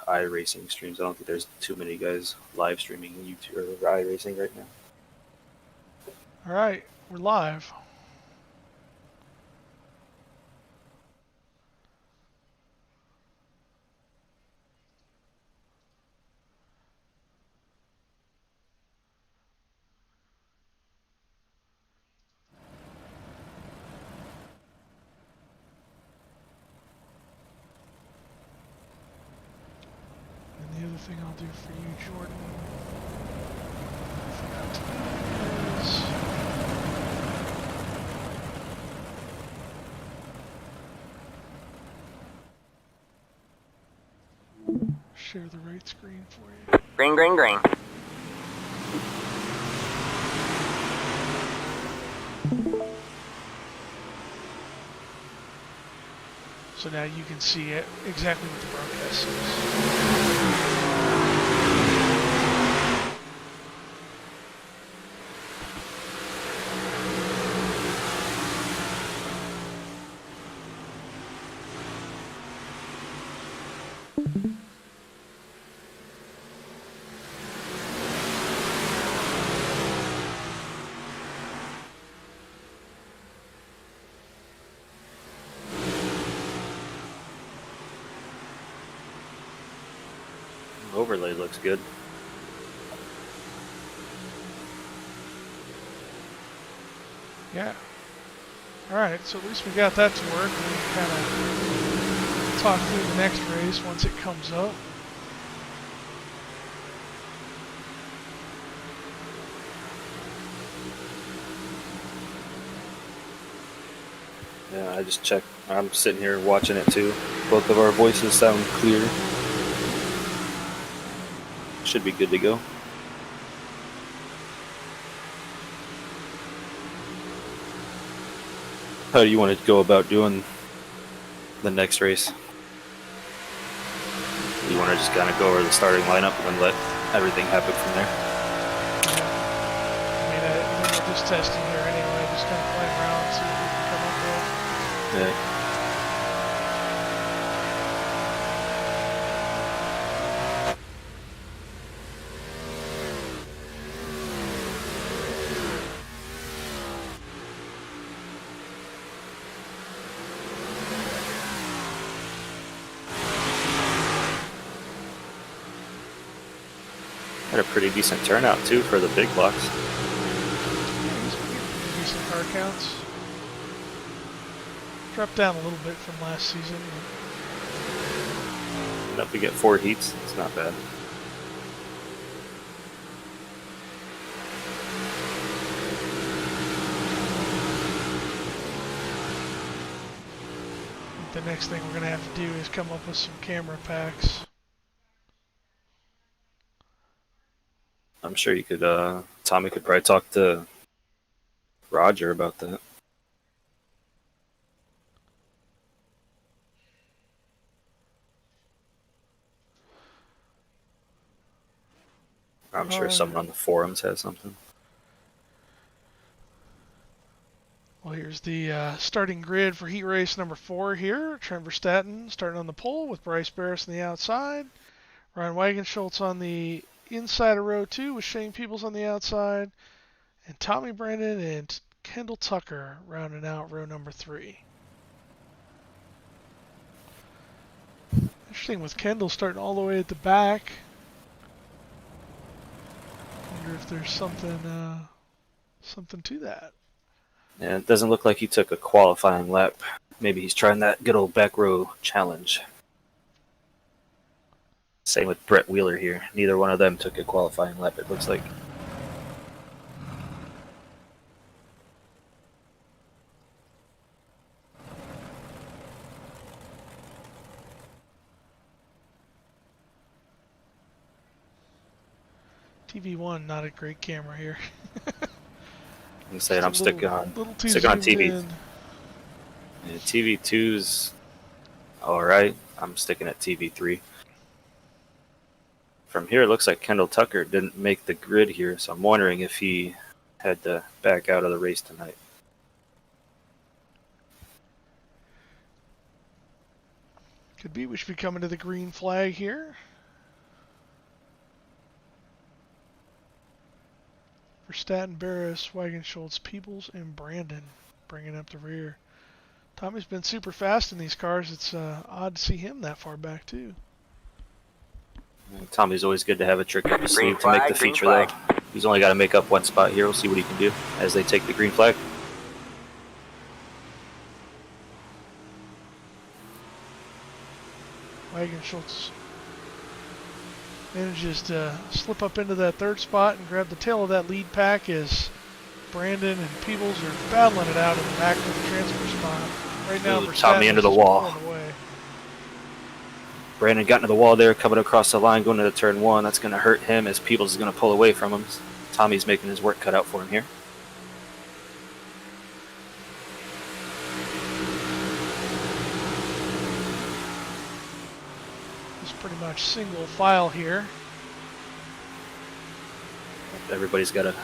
iRacing streams. I don't think there's too many guys live streaming YouTube or iRacing right now. All right, we're live. And the other thing I'll do for you, Jordan, I forgot to share the right screen for you. Green, green, green. So now you can see it exactly what the broadcast says. Overlay looks good. Yeah. Alright, so at least we got that to work. We can kind of talk through the next race once it comes up. Yeah, I just checked. I'm sitting here watching it too. Both of our voices sound clear. Should be good to go. How do you want to go about doing the next race? You want to just kind of go over the starting lineup and then let everything happen from there? I mean, we're just testing here anyway, just kind of playing around and see what we can come up with. Yeah. Had a pretty decent turnout too for the big blocks. Yeah, these pretty decent car counts. Dropped down a little bit from last season. Enough to get 4 heats. It's not bad. The next thing we're going to have to do is come up with some camera packs. I'm sure you could, Tommy could probably talk to Roger about that. I'm sure someone on the forums has something. Well, here's the starting grid for heat race number 4 here. Trent Verstappen starting on the pole with Bryce Barris on the outside. Ryan Wagenschultz on the inside of row 2 with Shane Peebles on the outside. And Tommy Brandon and Kendall Tucker rounding out row number 3. Interesting with Kendall starting all the way at the back. Wonder if there's something to that. Yeah, it doesn't look like he took a qualifying lap. Maybe he's trying that good old back row challenge. Same with Brett Wheeler here. Neither one of them took a qualifying lap, it looks like. TV1, not a great camera here. I'm saying I'm sticking on TV. Yeah, TV2's alright. I'm sticking at TV3. From here, it looks like Kendall Tucker didn't make the grid here, so I'm wondering if he had to back out of the race tonight. Could be. We should be coming to the green flag here. Verstappen, Barris, Wagon, Schultz, Peebles, and Brandon bringing up the rear. Tommy's been super fast in these cars. It's odd to see him that far back, too. Tommy's always good to have a trick up his sleeve to make the feature, though. He's only got to make up one spot here. We'll see what he can do as they take the green flag. Wagon Schultz manages to slip up into that third spot and grab the tail of that lead pack as Brandon and Peebles are battling it out in the back for the transfer spot. Right now, Tommy into the wall. Away. Brandon got into the wall there, coming across the line, going into turn one. That's going to hurt him as Peebles is going to pull away from him. Tommy's making his work cut out for him here. It's pretty much single file here. Everybody's got a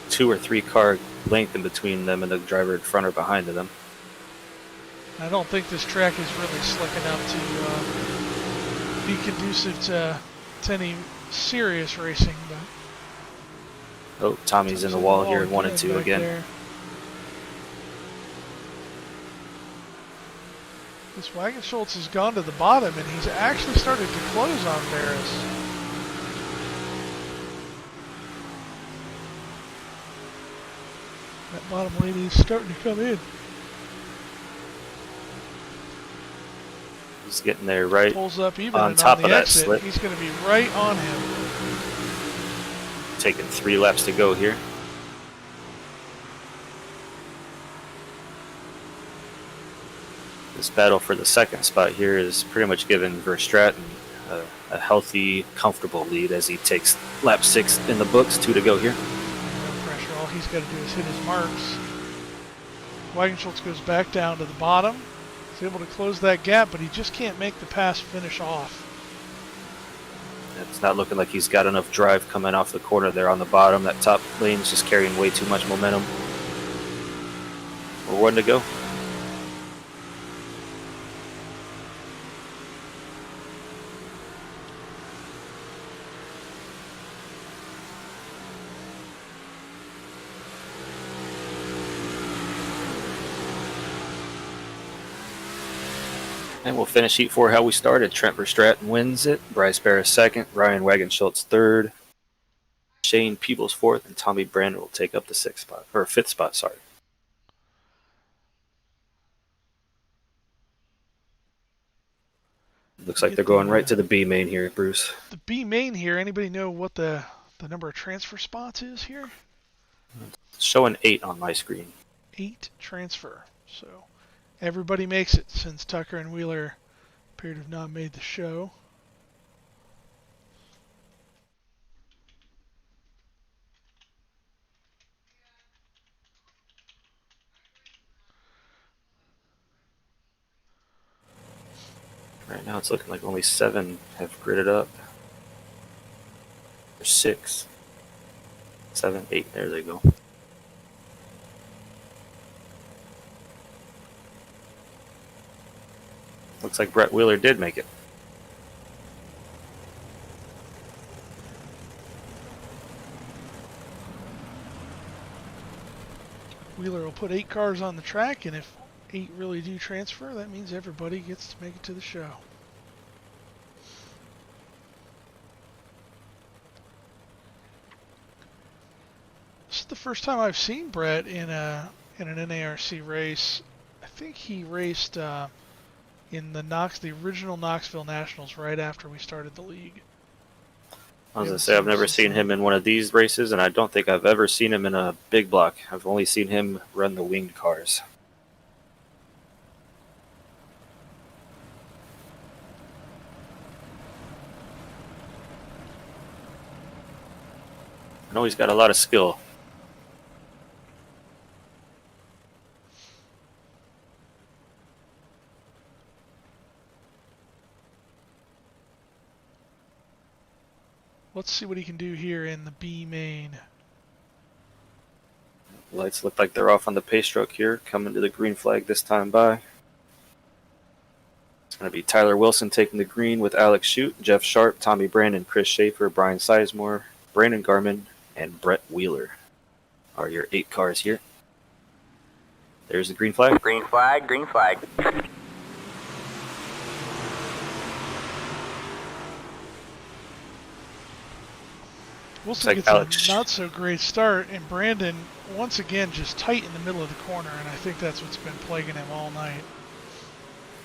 2 or 3 car length in between them and the driver in front or behind of them. I don't think this track is really slick enough to be conducive to any serious racing. But oh, Tommy's in the wall here in 1 and 2 again. There. This Wagon Schultz has gone to the bottom and he's actually started to close on Barris. That bottom lane is starting to come in. He's getting there right Pulls up even on top on of the that exit. slip. He's going to be right on him. Taking 3 laps to go here. This battle for the second spot here is pretty much giving Verstappen a healthy, comfortable lead as he takes lap 6 in the books, 2 to go here. No pressure. All he's got to do is hit his marks. Wagon Schultz goes back down to the bottom. He's able to close that gap, but he just can't make the pass finish off. It's not looking like he's got enough drive coming off the corner there on the bottom. That top lane's just carrying way too much momentum. We're 1 to go. And we'll finish Heat 4 how we started. Trent Verstraeten wins it. Bryce Barris second. Ryan Wagon Schultz third. Shane Peebles fourth. And Tommy Brandon will take up the 6th spot. Or 5th spot, sorry. Looks like they're going right to the B main here, Bruce. The B main here, anybody know what the number of transfer spots is here? It's showing 8 on my screen. 8 transfer. So everybody makes it since Tucker and Wheeler appear to have not made the show. Right now it's looking like only 7 have gridded up. Or 6. 7, 8, there they go. Looks like Brett Wheeler did make it. Wheeler will put 8 cars on the track, and if 8 really do transfer, that means everybody gets to make it to the show. This is the first time I've seen Brett in an NARC race. I think he raced in the original Knoxville Nationals right after we started the league. I was going to say, I've never seen him in one of these races, and I don't think I've ever seen him in a big block. I've only seen him run the winged cars. I know he's got a lot of skill. Let's see what he can do here in the B main. Lights look like they're off on the pace truck here, coming to the green flag this time by. It's going to be Tyler Wilson taking the green with Alex Shute, Jeff Sharp, Tommy Brandon, Chris Schaefer, Brian Sizemore, Brandon Garman, and Brett Wheeler. are your 8 cars here. There's the green flag. Green flag, green flag. Wilson like gets Alex. a not so great start, and Brandon once again just tight in the middle of the corner, and I think that's what's been plaguing him all night.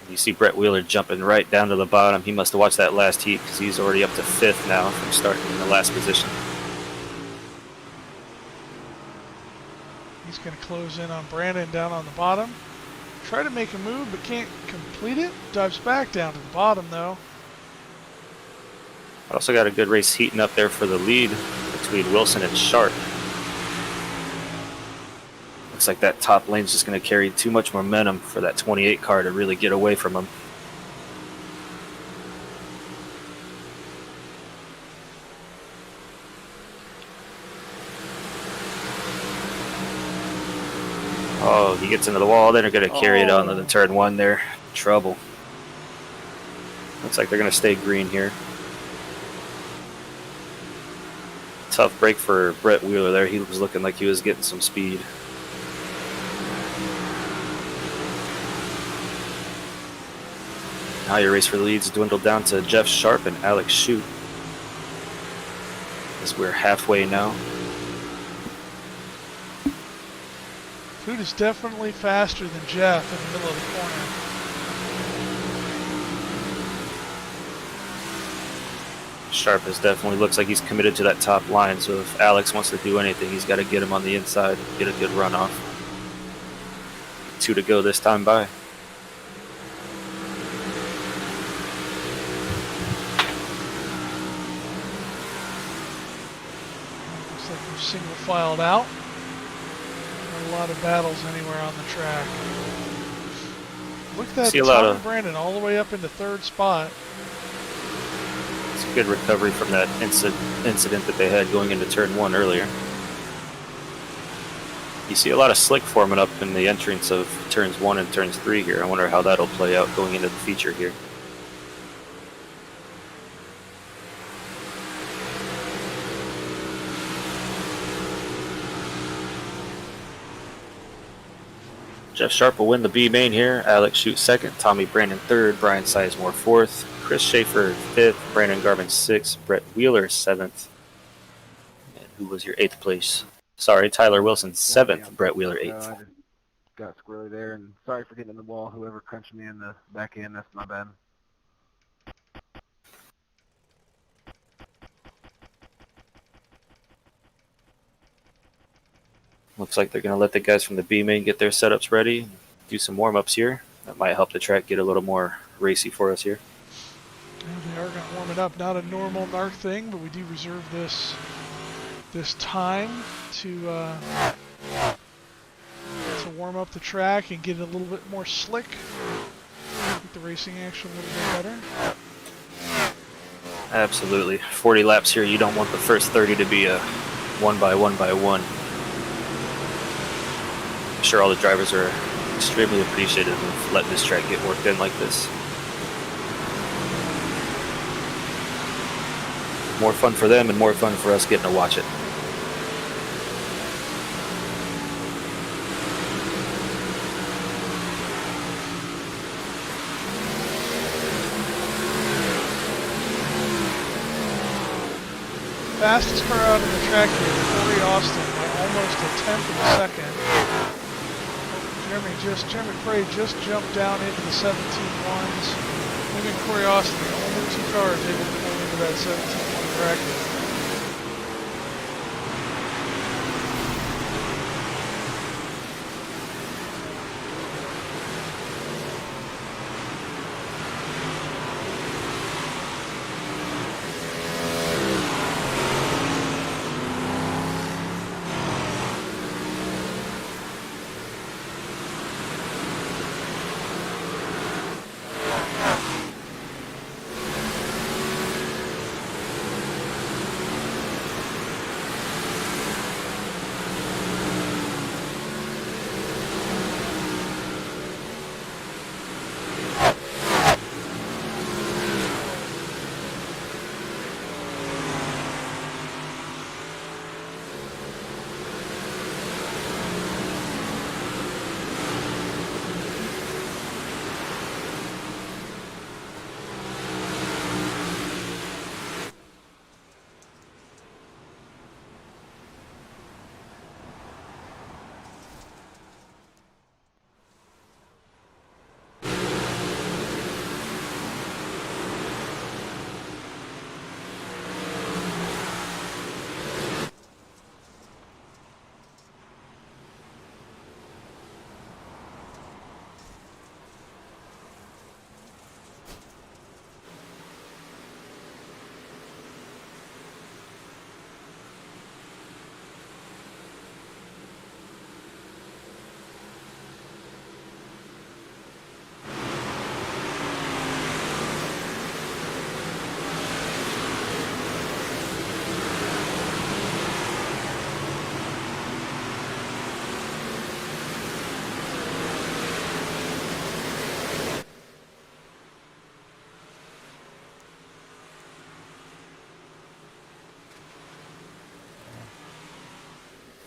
You see Brett Wheeler jumping right down to the bottom. He must have watched that last heat because he's already up to 5th now from starting in the last position. He's going to close in on Brandon down on the bottom. Try to make a move, but can't complete it. Dives back down to the bottom, though. I also got a good race heating up there for the lead between Wilson and Sharp. Looks like that top lane's just going to carry too much momentum for that 28 car to really get away from him. Oh, he gets into the wall, then they're going to carry it on to the turn 1 there. Trouble. Looks like they're going to stay green here. Tough break for Brett Wheeler there. He was looking like he was getting some speed. Now your race for the leads dwindled down to Jeff Sharp and Alex Shute. As we're halfway now. Food is definitely faster than Jeff in the middle of the corner. Sharp is definitely looks like he's committed to that top line, so if Alex wants to do anything, he's got to get him on the inside and get a good run off. 2 to go this time by. Looks like we're single filed out. Not a lot of battles anywhere on the track. Look at that Tom Brandon all the way up into 3rd spot. It's a good recovery from that incident that they had going into turn 1 earlier. You see a lot of slick forming up in the entrance of turns 1 and turns 3 here. I wonder how that'll play out going into the feature here. Jeff Sharp will win the B main here. Alex Shute 2nd, Tommy Brandon 3rd, Brian Sizemore 4th, Chris Schaefer 5th, Brandon Garvin 6th, Brett Wheeler 7th. And who was your 8th place? Sorry, Tyler Wilson 7th, Brett Wheeler 8th. I just got squirrely there, and sorry for getting in the wall. Whoever crunched me in the back end, that's my bad. Looks like they're going to let the guys from the B main get their setups ready, do some warm-ups here. That might help the track get a little more racy for us here. Yeah, they are going to warm it up. Not a normal NARC thing, but we do reserve this time to warm up the track and get it a little bit more slick. Get the racing action a little bit better. Absolutely. 40 laps here. You don't want the first 30 to be a 1 by 1 by 1. I'm sure all the drivers are extremely appreciative of letting this track get worked in like this. More fun for them and more fun for us getting to watch it. Fastest car out on the track here, Corey Austin, by almost a tenth of a second. Jeremy Frey just jumped down into the 17.1s. Him and Corey Austin, the only 2 cars able to pull into that 17.1 bracket.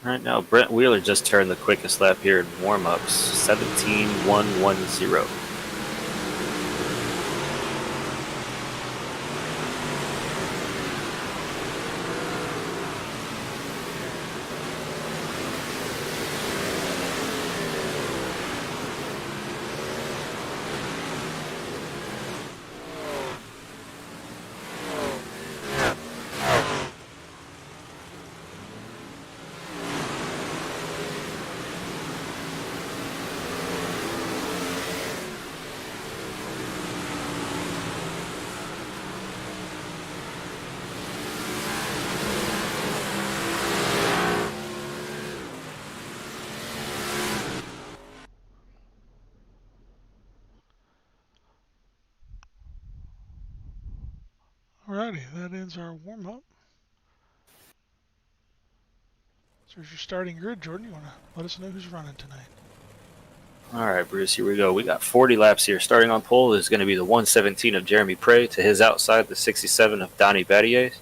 Right now, Brent Wheeler just turned the quickest lap here in warm-ups, 17.110. Alrighty, that ends our warm up. So here's your starting grid, Jordan. You want to let us know who's running tonight? All right, Bruce, here we go. We got 40 laps here. Starting on pole is going to be the 117 of Jeremy Prey. To his outside, the 67 of Donnie Battier.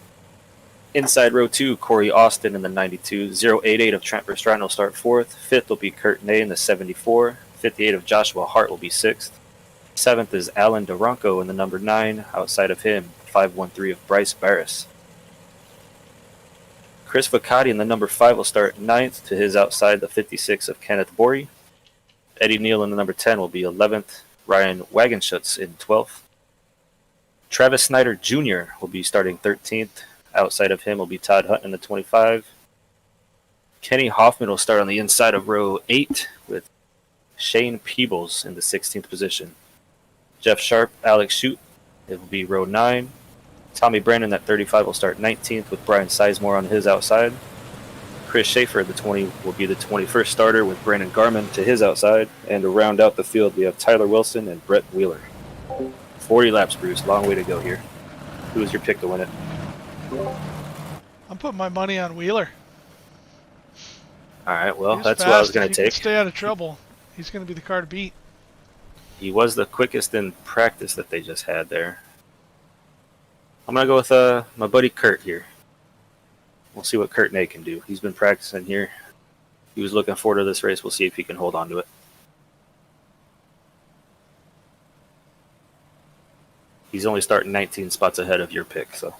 Inside row 2, Corey Austin in the 92. 088 of Trent Verstraeten will start 4th. 5th will be Kurt Ney in the 74. 58 of Joshua Hart will be 6th. 7th is Alan Duranko in the number 9. Outside of him, 513 of Bryce Barris. Chris Vacati in the number 5 will start 9th. To his outside, the 56 of Kenneth Borey. Eddie Neal in the number 10 will be 11th. Ryan Wagenschutz in 12th. Travis Snyder Jr. will be starting 13th. Outside of him will be Todd Hutton in the 25. Kenny Hoffman will start on the inside of row 8 with Shane Peebles in the 16th position. Jeff Sharp, Alex Shute, it will be row 9. Tommy Brandon at 35 will start 19th with Brian Sizemore on his outside. Chris Schaefer at the 20 will be the 21st starter with Brandon Garman to his outside. And to round out the field, we have Tyler Wilson and Brett Wheeler. 40 laps, Bruce. Long way to go here. Who is your pick to win it? I'm putting my money on Wheeler. All right, well, He's that's fast. what I was going If to he take. can stay out of trouble, he's going to be the car to beat. He was the quickest in practice that they just had there. I'm going to go with my buddy Kurt here. We'll see what Kurt Ney can do. He's been practicing here. He was looking forward to this race. We'll see if he can hold on to it. He's only starting 19 spots ahead of your pick, so.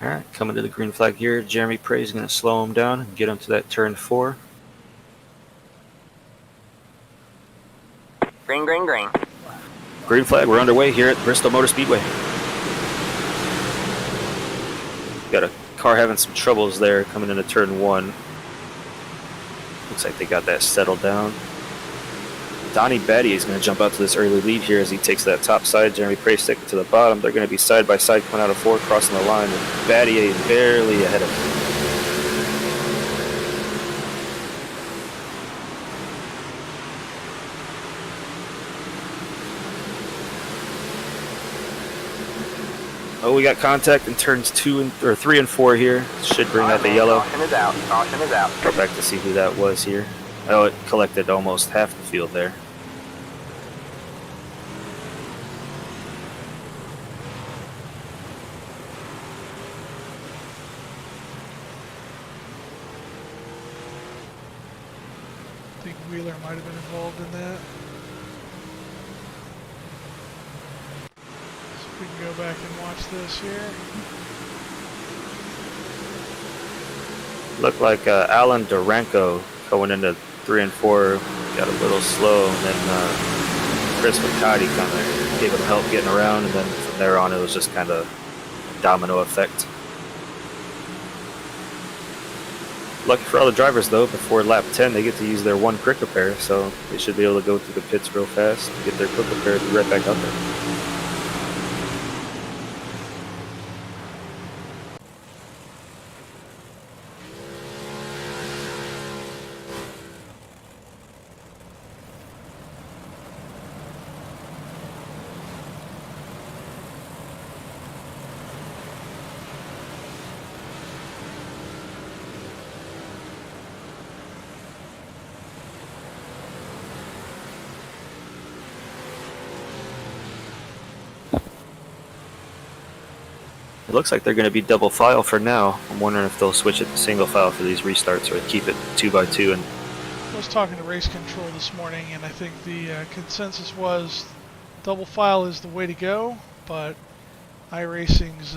All right, coming to the green flag here. Jeremy Prey is going to slow him down and get him to that turn 4. Green, green, green. Green flag, we're underway here at Bristol Motor Speedway. Got a car having some troubles there coming into turn 1. Looks like they got that settled down. Donnie Battier is going to jump out to this early lead here as he takes that top side. Jeremy Prey sticking to the bottom. They're going to be side by side coming out of 4, crossing the line, and Battier barely ahead of him. Oh, we got contact in turns 3 and 4 here. Should bring out the yellow. Caution is out. Caution is out. Go back to see who that was here. Oh, it collected almost half the field there. I think Wheeler might have been involved in that. So we can go back and watch this here. Looked like Alan Duranko going into 3 and 4 got a little slow, and then Chris Vacati kind of gave him help getting around, and then from there on it was just kind of domino effect. Lucky for all the drivers though, before lap 10 they get to use their 1 quick repair, so they should be able to go through the pits real fast, get their quick repair, and be right back out there. It looks like they're going to be double file for now. I'm wondering if they'll switch it to single file for these restarts or keep it 2x2. And I was talking to race control this morning, and I think the consensus was double file is the way to go, but iRacing's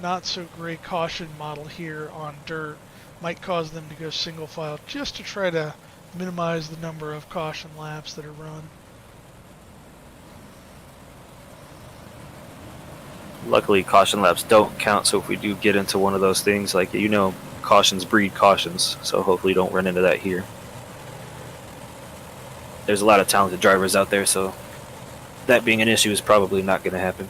not so great caution model here on dirt might cause them to go single file just to try to minimize the number of caution laps that are run. luckily, caution laps don't count, so if we do get into one of those things, like, you know, cautions breed cautions, so hopefully you don't run into that here. There's a lot of talented drivers out there, so that being an issue is probably not going to happen.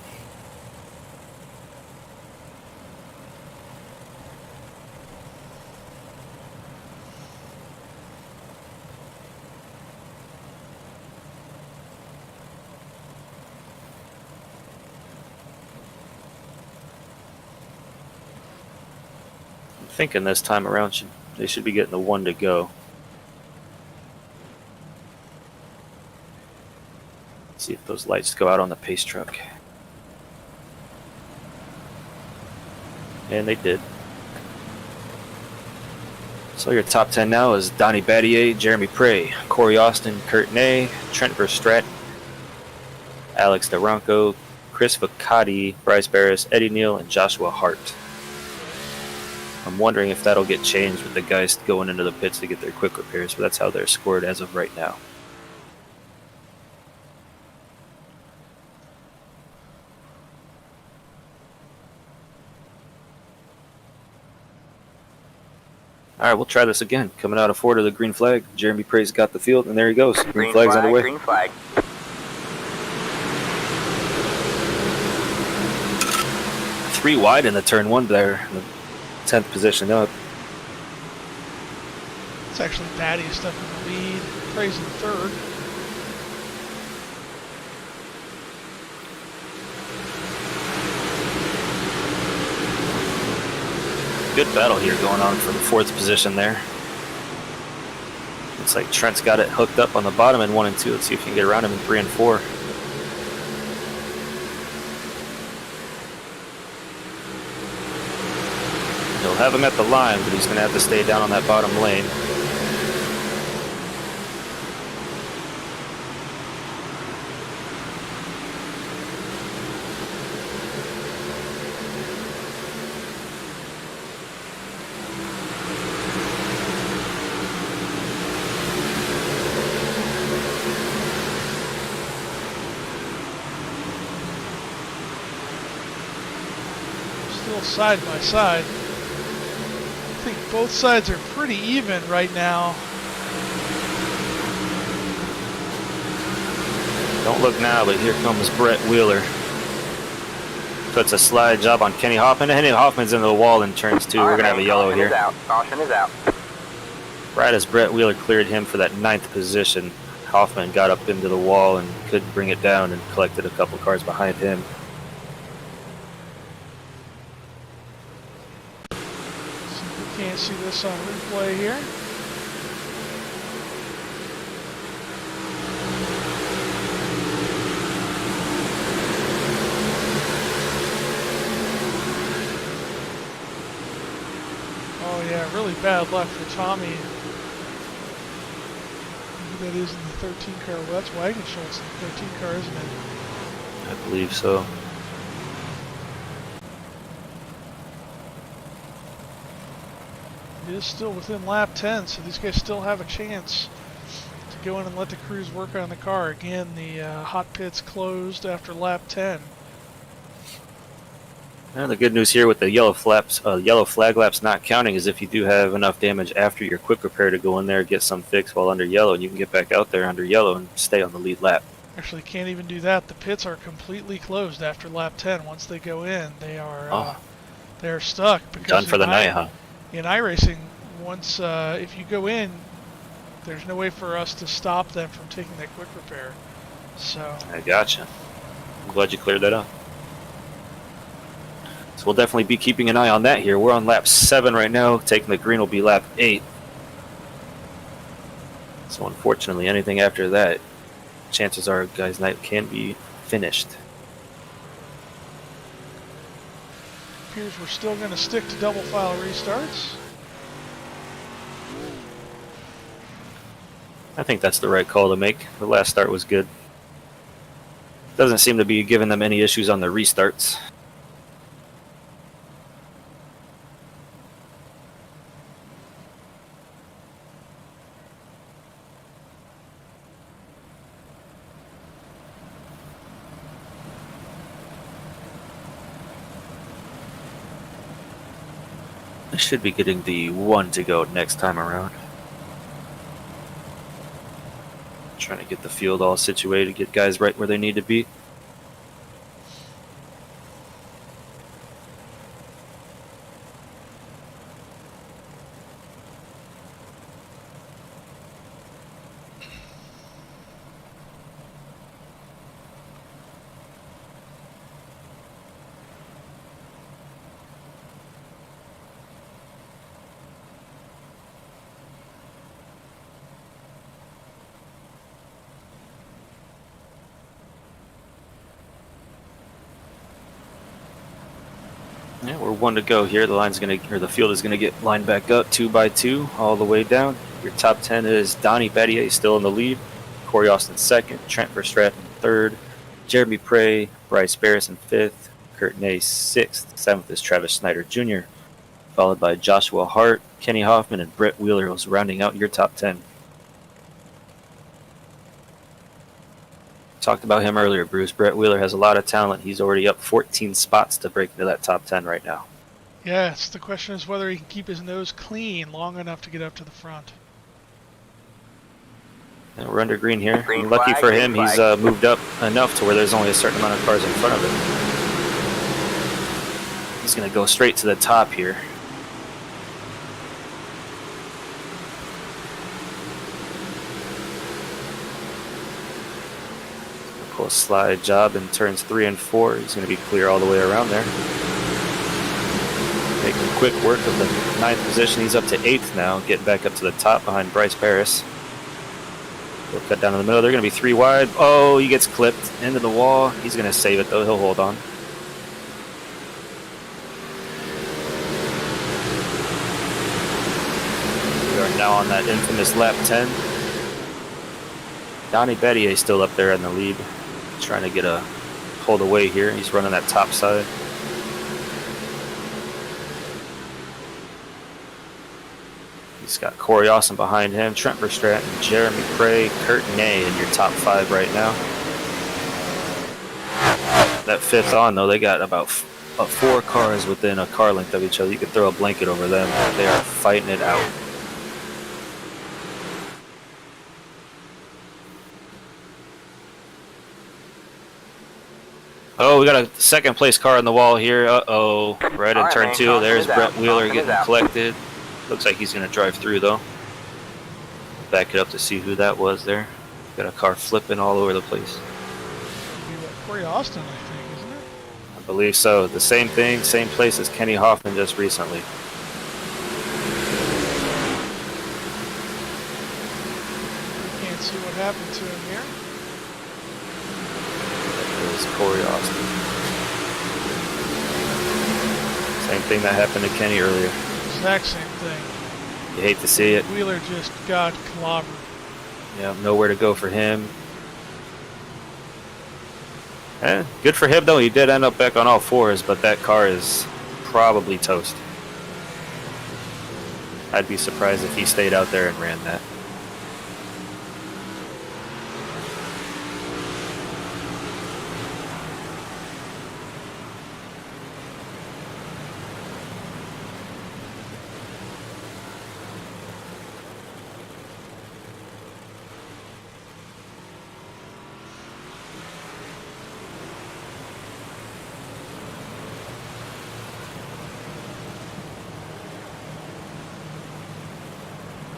I'm thinking this time around they should be getting the one to go. See if those lights go out on the pace truck. And they did. So your top 10 now is Donnie Battier, Jeremy Prey, Corey Austin, Kurt Ney, Trent Verstraeten, Alex DeRonco, Chris Vicati, Bryce Barris, Eddie Neal, and Joshua Hart. I'm wondering if that'll get changed with the guys going into the pits to get their quick repairs, but that's how they're scored as of right now. All right, we'll try this again. Coming out of 4 to the green flag. Jeremy Prey's got the field, and there he goes. Green flag's flag, underway. Green flag. 3 wide in the turn 1 there, in the 10th position up. It's actually Batty stuck in the lead. Prey's in third. Good battle here going on for the 4th position there. Looks like Trent's got it hooked up on the bottom in 1 and 2. Let's see if he can get around him in 3 and 4. He'll have him at the line, but he's going to have to stay down on that bottom lane. Still side by side. I think both sides are pretty even right now. Don't look now, but here comes Brett Wheeler. Puts a slide job on Kenny Hoffman. Kenny Hoffman's into the wall in turns 2. We're going to have a yellow here. Caution is out. Right as Brett Wheeler cleared him for that 9th position, Hoffman got up into the wall and couldn't bring it down and collected a couple cars behind him. Can't see this on replay here. Oh yeah, really bad luck for Tommy. Who that is in the 13 car? Well, that's Wagon Schultz in the 13 car, isn't it? I believe so. It is still within lap 10, so these guys still have a chance to go in and let the crews work on the car. Again, the hot pits closed after lap 10. And the good news here with the yellow flag laps not counting is if you do have enough damage after your quick repair to go in there, get some fix while under yellow, and you can get back out there under yellow and stay on the lead lap. Actually, can't even do that. The pits are completely closed after lap 10. Once they go in, they are they're stuck. Because Done for the night, huh? In iRacing, once if you go in, there's no way for us to stop them from taking that quick repair. So I gotcha. I'm glad you cleared that up. So we'll definitely be keeping an eye on that here. We're on lap 7 right now. Taking the green will be lap 8. So unfortunately, anything after that, chances are guys' night can be finished. Appears we're still going to stick to double file restarts. I think that's the right call to make. The last start was good. Doesn't seem to be giving them any issues on the restarts. I should be getting the 1 to go next time around. Trying to get the field all situated, get guys right where they need to be. Yeah, we're 1 to go here. The field is gonna get lined back up 2 by 2 all the way down. Your top 10 is Donnie Bettier still in the lead, Corey Austin second, Trent Verstraeten third, Jeremy Prey, Bryce Barrison fifth, Kurt Ney sixth, seventh is Travis Snyder Jr., followed by Joshua Hart, Kenny Hoffman, and Brett Wheeler was rounding out your top 10. Talked about him earlier, Bruce. Brett Wheeler has a lot of talent. He's already up 14 spots to break into that top 10 right now. Yes, the question is whether he can keep his nose clean long enough to get up to the front. And we're under green here. Green Lucky flag, for green him, flag. he's moved up enough to where there's only a certain amount of cars in front of him. He's going to go straight to the top here. Pull a slide job in turns 3 and 4. He's going to be clear all the way around there. Making quick work of the 9th position. He's up to 8th now, getting back up to the top behind Bryce Paris. He'll cut down in the middle. They're going to be 3 wide. Oh, he gets clipped into the wall. He's going to save it, though. He'll hold on. We are now on that infamous lap 10. Donnie Bettier still up there in the lead. Trying to get a hold away here. He's running that top side. He's got Corey Austin behind him, Trent Verstraeten, Jeremy Prey, Kurt Ney in your top 5 right now. That 5th on, though, they got about 4 cars within a car length of each other. You could throw a blanket over them. They are fighting it out. Oh, we got a 2nd place car on the wall here. Uh-oh. Right in turn 2. There's Brett Wheeler getting collected. Looks like he's going to drive through, though. Back it up to see who that was there. Got a car flipping all over the place. Corey Austin, I think, isn't it? I believe so. The same thing, same place as Kenny Hoffman just recently. Can't see what happened to him here. Is Corey Austin. Same thing that happened to Kenny earlier. Exact same thing. You hate to see it. Wheeler just got clobbered. Yeah, nowhere to go for him. Good for him, though. He did end up back on all 4s, but that car is probably toast. I'd be surprised if he stayed out there and ran that.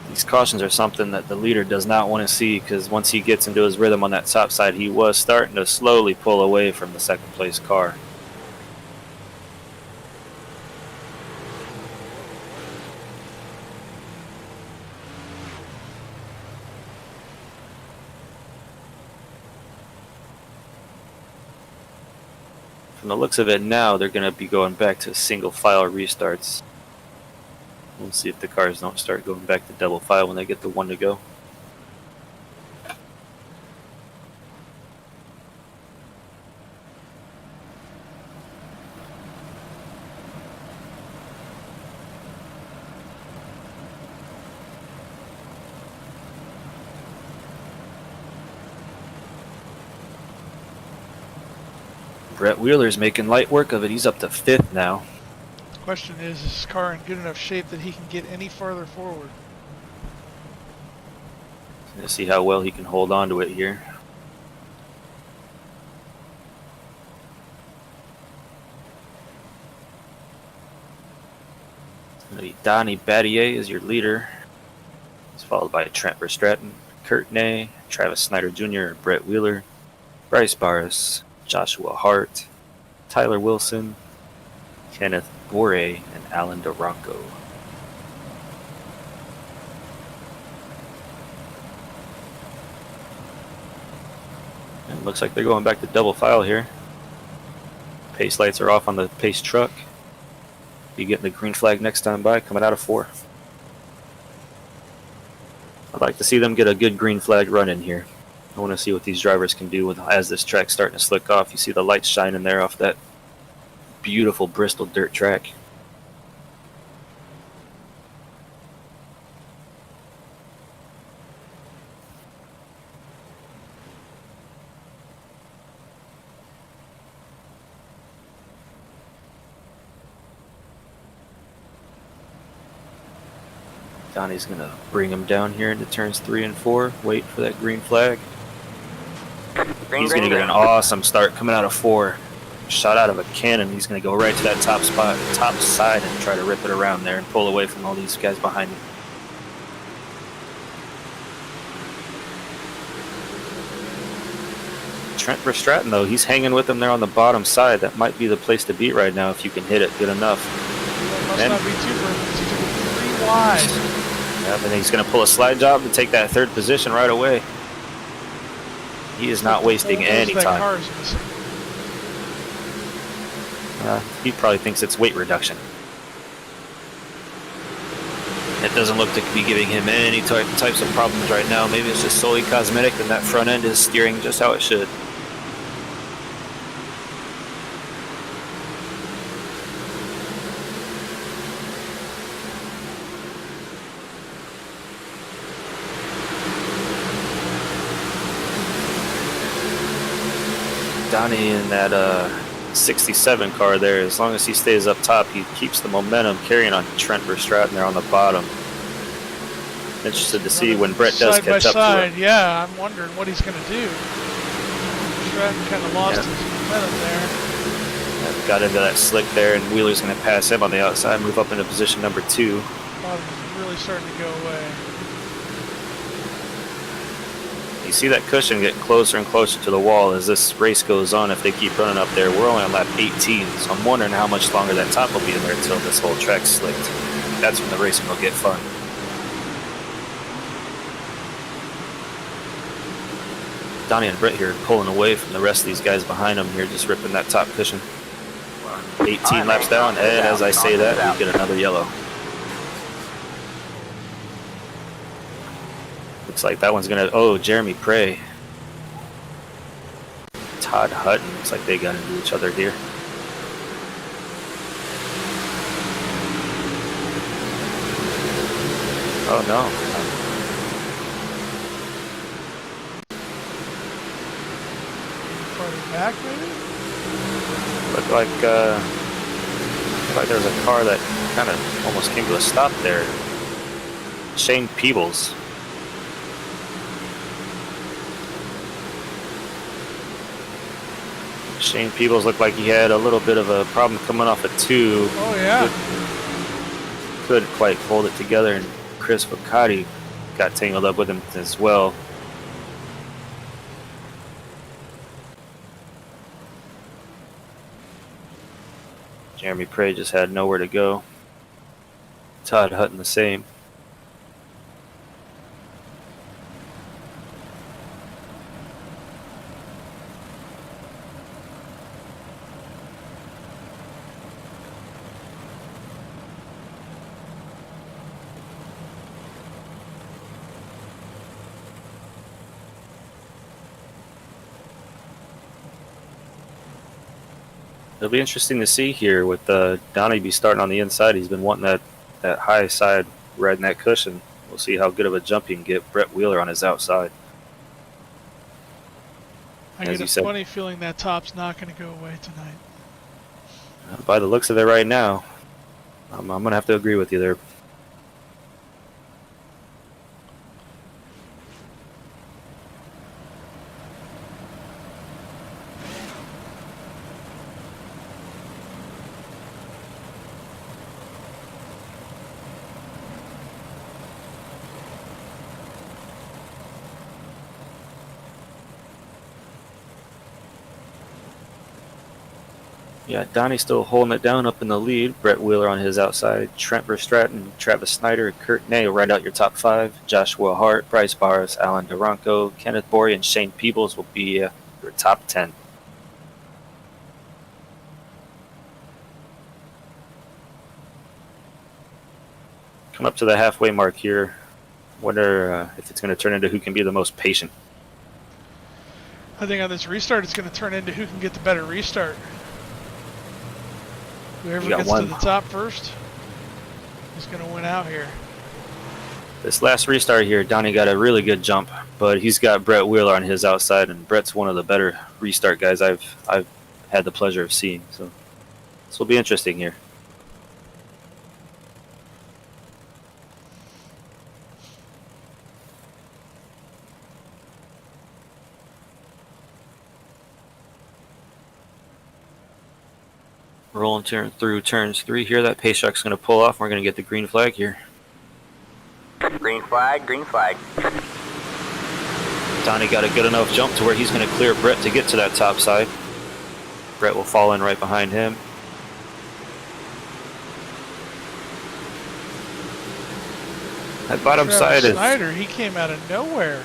These cautions are something that the leader does not want to see, because once he gets into his rhythm on that top side, he was starting to slowly pull away from the 2nd place car. From the looks of it now, they're going to be going back to single file restarts. We'll see if the cars don't start going back to double file when they get the one to go. Brett Wheeler's making light work of it. He's up to 5th now. The question is his car in good enough shape that he can get any farther forward? Let's see how well he can hold on to it here. Donnie Battier is your leader. He's followed by Trent Verstraeten, Kurt Ney, Travis Snyder Jr., Brett Wheeler, Bryce Barris, Joshua Hart, Tyler Wilson, Kenneth Bore, and Alan DeRocco. And it looks like they're going back to double file here. Pace lights are off on the pace truck. Be getting the green flag next time by, coming out of 4. I'd like to see them get a good green flag run in here. I want to see what these drivers can do as this track's starting to slick off. You see the lights shining there off that beautiful Bristol dirt track. Donnie's going to bring him down here into turns 3 and 4. Wait for that green flag. He's going to get an awesome start coming out of 4. Shot out of a cannon. He's going to go right to that top spot, top side, and try to rip it around there and pull away from all these guys behind him. Trent Verstraeten, though, he's hanging with him there on the bottom side. That might be the place to beat right now if you can hit it good enough. That must not be too perfect. He took it 3 wide. Yep, and he's going to pull a slide job to take that 3rd position right away. He is not wasting any time. He probably thinks it's weight reduction. It doesn't look to be giving him any types of problems right now. Maybe it's just solely cosmetic and that front end is steering just how it should. Donnie in that 67 car there, as long as he stays up top, he keeps the momentum carrying on Trent Verstraeten there on the bottom. Interested to see when Brett does catch up to him. Yeah, I'm wondering what he's going to do. Verstraeten kind of lost his momentum there. Got into that slick there, and Wheeler's going to pass him on the outside, move up into position number 2. Bottom's really starting to go away. You see that cushion get closer and closer to the wall as this race goes on. If they keep running up there, we're only on lap 18, so I'm wondering how much longer that top will be in there until this whole track's slicked. That's when the racing will get fun. Donnie and Brett here pulling away from the rest of these guys behind them here, just ripping that top cushion. 18 laps down, and as I say that, we get another yellow. Looks like that one's gonna. Oh, Jeremy Prey. Todd Hutton. Looks like they got into each other here. Oh no. Farther back, maybe? Looked like there was a car that kind of almost came to a stop there. Shane Peebles. Shane Peebles looked like he had a little bit of a problem coming off a 2. Oh, yeah. Couldn't quite hold it together, and Chris Bacati got tangled up with him as well. Jeremy Prey just had nowhere to go. Todd Hutton the same. It'll be interesting to see here with Donnie be starting on the inside. He's been wanting that high side riding that cushion. We'll see how good of a jump he can get. Brett Wheeler on his outside. I As get you a said. funny feeling that top's not going to go away tonight. By the looks of it right now, I'm going to have to agree with you there. Yeah, Donnie's still holding it down up in the lead. Brett Wheeler on his outside. Trent Verstraeten, Travis Snyder, Kurt Ney will ride out your top 5. Joshua Hart, Bryce Barrs, Alan Duranko, Kenneth Bory, and Shane Peebles will be your top 10. Come up to the halfway mark here. Wonder if it's going to turn into who can be the most patient. I think on this restart, it's going to turn into who can get the better restart. Whoever gets to the top first is going to win out here. This last restart here, Donnie got a really good jump, but he's got Brett Wheeler on his outside, and Brett's one of the better restart guys I've had the pleasure of seeing. So this will be interesting here. Rolling through turns 3 here. That pace truck's going to pull off. We're going to get the green flag here. Green flag, green flag. Donnie got a good enough jump to where he's going to clear Brett to get to that top side. Brett will fall in right behind him. That bottom side is... Snyder, he came out of nowhere.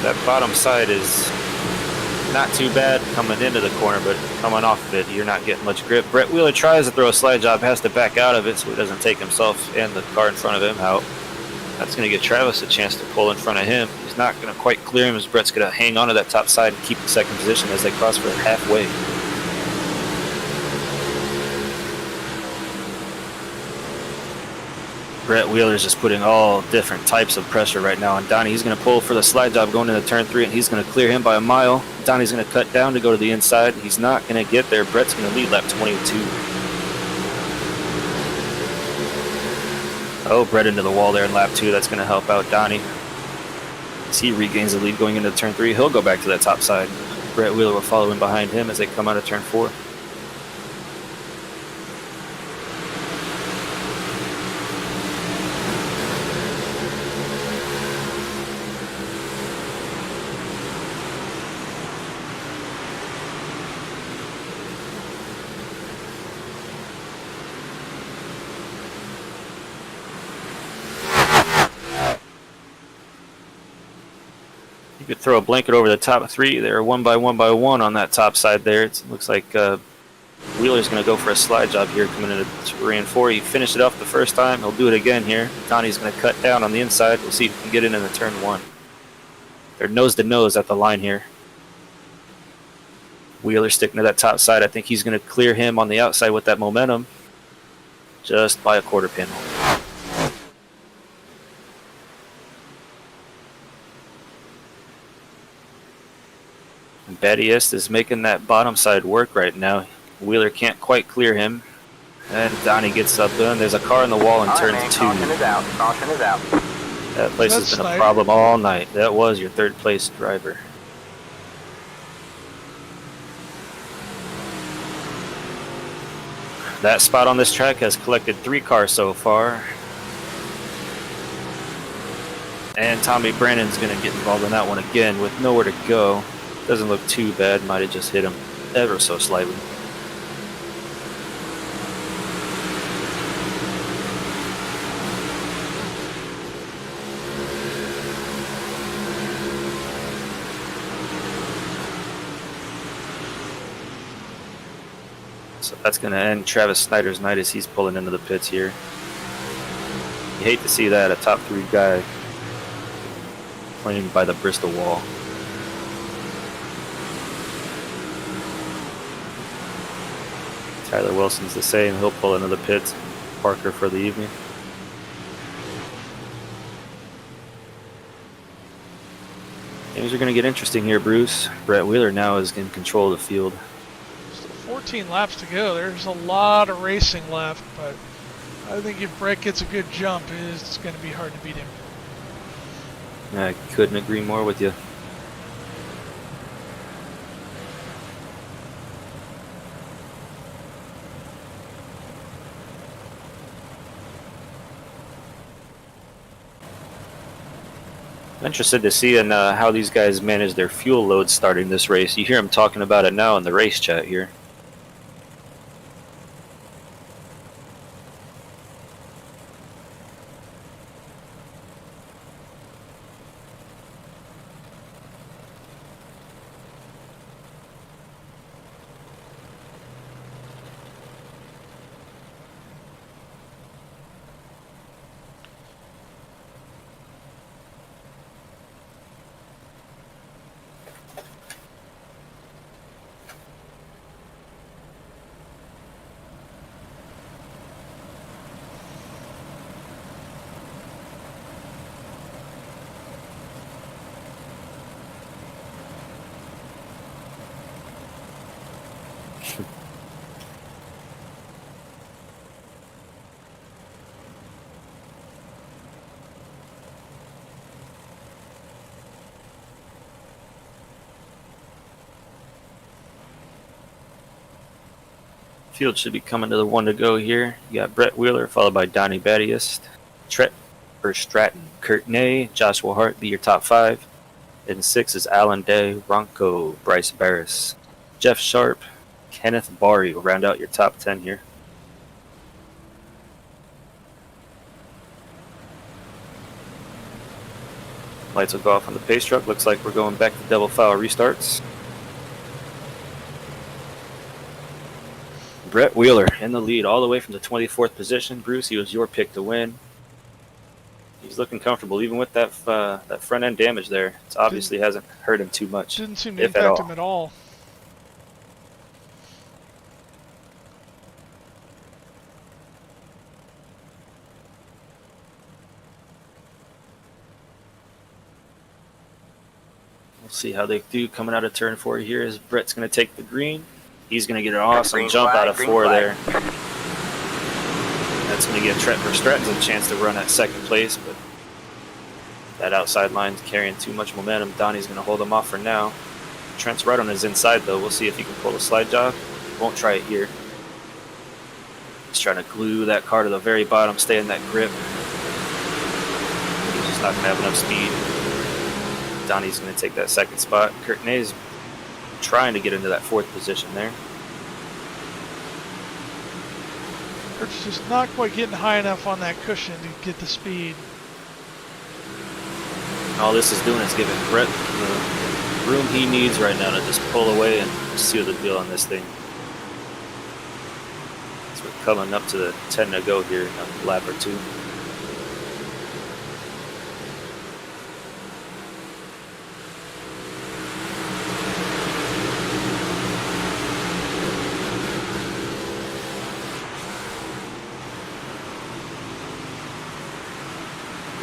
That bottom side is not too bad coming into the corner, but coming off of it, you're not getting much grip. Brett Wheeler tries to throw a slide job, has to back out of it so he doesn't take himself and the car in front of him out. That's going to give Travis a chance to pull in front of him. He's not going to quite clear him as Brett's going to hang on to that top side and keep the second position as they cross for halfway. Brett Wheeler's just putting all different types of pressure right now on Donnie. He's going to pull for the slide job going into turn 3, and he's going to clear him by a mile. Donnie's going to cut down to go to the inside. He's not going to get there. Brett's going to lead lap 22. Oh, Brett into the wall there in lap 2. That's going to help out Donnie. As he regains the lead going into turn 3, he'll go back to that top side. Brett Wheeler will follow in behind him as they come out of turn 4. You could throw a blanket over the top 3 there, one by one on that top side there. It looks like Wheeler's going to go for a slide job here coming into 3 and 4. He finished it off the first time. He'll do it again here. Donnie's going to cut down on the inside. We'll see if he can get in the turn 1. They're nose to nose at the line here. Wheeler sticking to that top side. I think he's going to clear him on the outside with that momentum just by a quarter pinhole. Battiest is making that bottom side work right now. Wheeler can't quite clear him. And Donnie gets up there, and there's a car in the wall in turn 2. Caution is out. Caution is out. That place has been a problem all night. That was your third place driver. That spot on this track has collected 3 cars so far. And Tommy Brannon's going to get involved in that one again with nowhere to go. Doesn't look too bad. Might have just hit him ever so slightly. So that's going to end Travis Snyder's night as he's pulling into the pits here. You hate to see that, a top 3 guy playing by the Bristol wall. Tyler Wilson's the same. He'll pull into the pits. Parker for the evening. Things are going to get interesting here, Bruce. Brett Wheeler now is in control of the field. Still 14 laps to go. There's a lot of racing left, but I think if Brett gets a good jump, it's going to be hard to beat him. I couldn't agree more with you. I'm interested to see in how these guys manage their fuel loads starting this race. You hear them talking about it now in the race chat here. Field should be coming to the one to go here. You got Brett Wheeler, followed by Donnie Battiest, Stratton, Kurt Ney, Joshua Hart be your top 5. In 6 is Alan Day, Ronco, Bryce Barris, Jeff Sharp, Kenneth Barry will round out your top 10 here. Lights will go off on the pace truck. Looks like we're going back to double file restarts. Brett Wheeler in the lead all the way from the 24th position. Bruce, he was your pick to win. He's looking comfortable even with that front end damage there. It obviously hasn't hurt him too much. Didn't seem to impact him at all. We'll see how they do coming out of turn 4 here as Brett's going to take the green. He's going to get an awesome Green jump flag, out of green 4 flag. there. That's going to give Trent Verstratton a chance to run at second place, but that outside line's carrying too much momentum. Donnie's going to hold him off for now. Trent's right on his inside, though. We'll see if he can pull a slide job. Won't try it here. He's trying to glue that car to the very bottom, stay in that grip. He's just not going to have enough speed. Donnie's going to take that second spot. Kurt Ney's trying to get into that 4th position there. Kurt's just not quite getting high enough on that cushion to get the speed. All this is doing is giving Brett the room he needs right now to just pull away and seal the deal on this thing. So we're coming up to the 10 to go here in a lap or 2.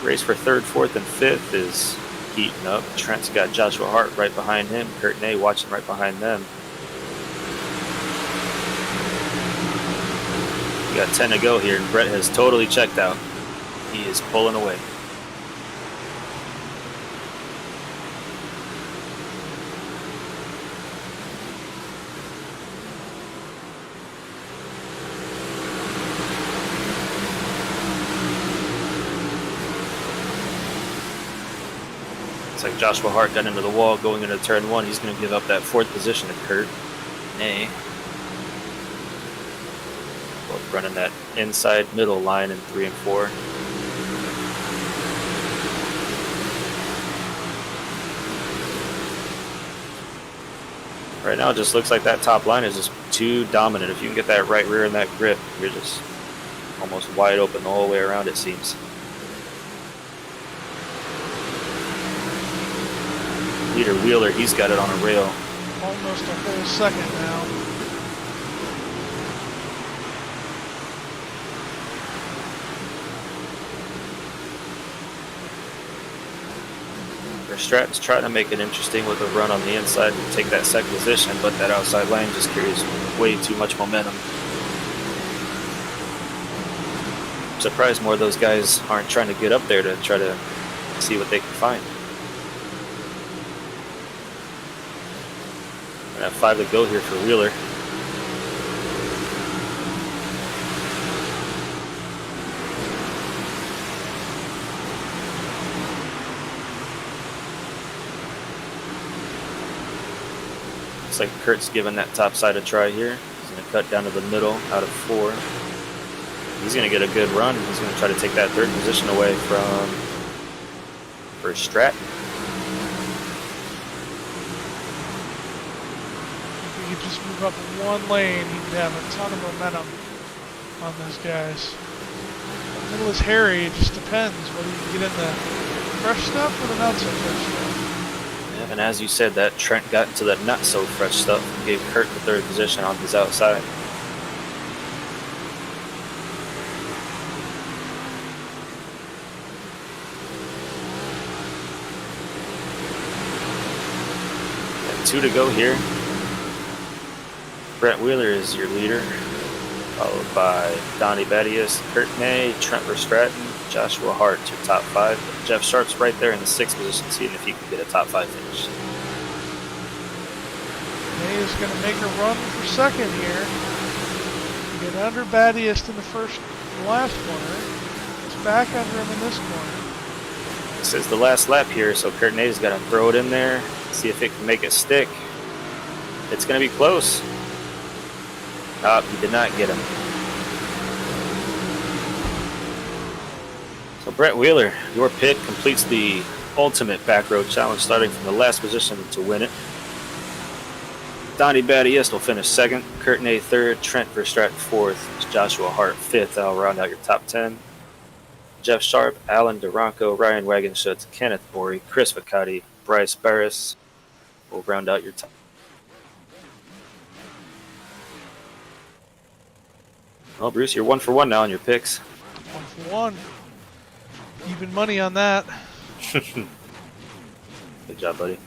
Race for 3rd, 4th, and 5th is heating up. Trent's got Joshua Hart right behind him. Kurt Ney watching right behind them. We got 10 to go here, and Brett has totally checked out. He is pulling away. Like Joshua Hart got into the wall going into turn 1. He's going to give up that 4th position to Kurt Ney. Both running that inside middle line in 3 and 4. Right now it just looks like that top line is just too dominant. If you can get that right rear in that grip, you're just almost wide open the whole way around, it seems. Leader Wheeler, he's got it on a rail. Almost a whole second now. Verstratten's trying to make it interesting with a run on the inside and take that second position, but that outside lane just carries way too much momentum. I'm surprised more of those guys aren't trying to get up there to try to see what they can find. We have 5 to go here for Wheeler. Looks like Kurt's giving that top side a try here. He's going to cut down to the middle out of 4. He's going to get a good run. He's going to try to take that 3rd position away from Verstappen. If he could just move up 1 lane, he'd have a ton of momentum on those guys. The middle is hairy. It just depends whether you can get in the fresh stuff or the not so fresh stuff. And as you said, that Trent got into the not so fresh stuff and gave Kurt the 3rd position on his outside. And 2 to go here. Brett Wheeler is your leader, followed by Donnie Battius, Kurt May, Trent Verstratton, Joshua Hart, your top 5. But Jeff Sharp's right there in the 6th position, seeing if he can get a top 5 finish. May is going to make a run for 2nd here. Get under Battius in the last corner. It's back under him in this corner. This is the last lap here, so Kurt Nay's got to throw it in there, see if it can make it stick. It's going to be close. He did not get him. So Brett Wheeler, your pick completes the ultimate back road challenge, starting from the last position to win it. Donnie Battius will finish 2nd, Kurt Nay 3rd, Trent Verstratton 4th, Joshua Hart 5th. That'll round out your top 10. Jeff Sharp, Alan Duranko, Ryan Wagenschutz, Kenneth Morey, Chris Vicati, Bryce Barris will round out your top. Well, Bruce, you're 1 for 1 now on your picks. 1 for 1. Even money on that. Good job, buddy.